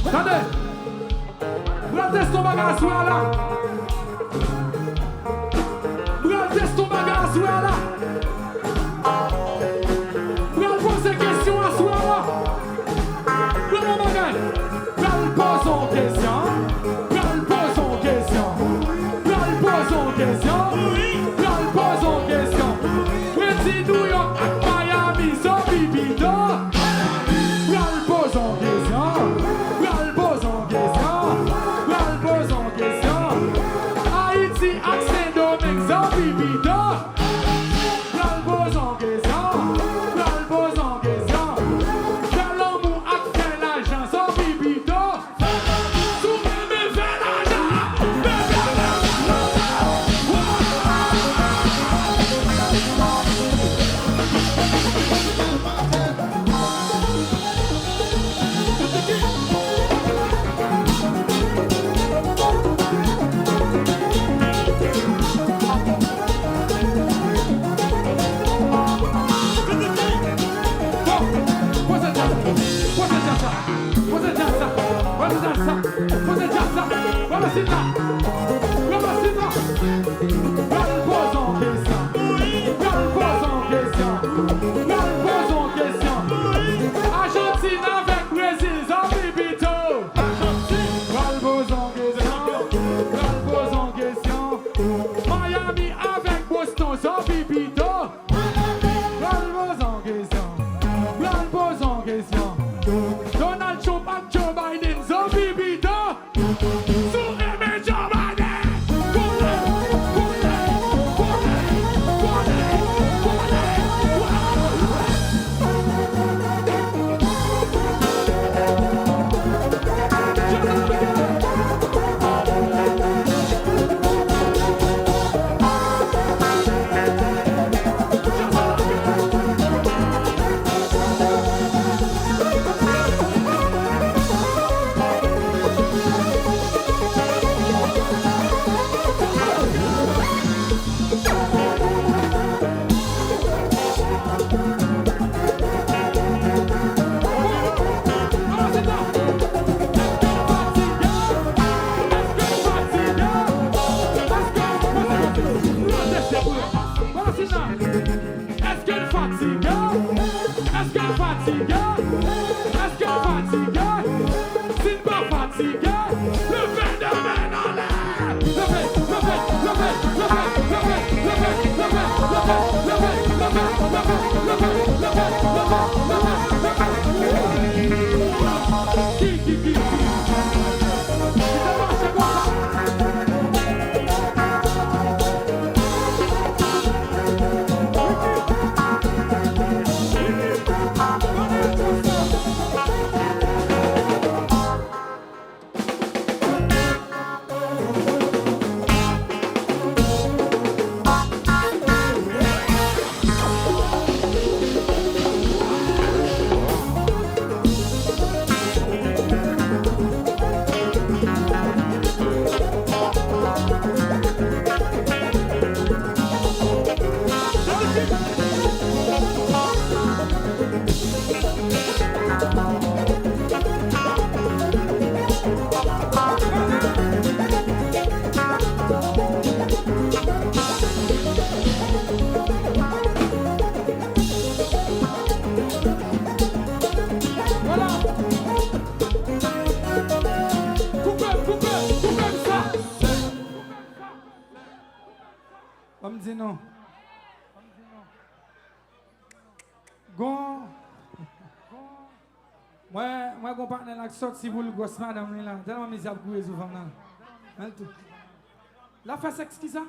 Attendez. Bral ton bagage soit là. Bral ton bagage soit là. Bral pose question à soi là. Bral mon bagage. Bral pose en question. Bral pose en question. Bral pose en question. Bral pose en question. Petit New York à Miami, so bibito. Bral pose en question. Bral pose en question. Bral pose en question. Haïti, accent Domingue, so bibito. Bral pose en question. Bral pose en question. Quel amour a fait l'argent, so bibito. Souvent me fait l'argent. Argentine avec Brésil, zombie bito. Bral pose en question. Miami avec Boston, zombie bito. Bral pose en question. Bral pose en question. Donald Trump and Joe Biden, zombie bito. Sous Aimé Joe Biden. Est-ce qu'elle fatigue? Est-ce qu'elle fatigue? Est-ce qu'elle fatigue? C'est pas fatigué. Le phénomène en l'air. Le fait, le fait, le fait, le fait, le fait, le fait, le fait, le fait, le fait, le fait, le fait, le fait, le fait, Comme dit non. Gon. Moi, mon partenaire qui sorti pour le gosse madame là. Tellement misère pour les femmes là. La face sexe qui ça?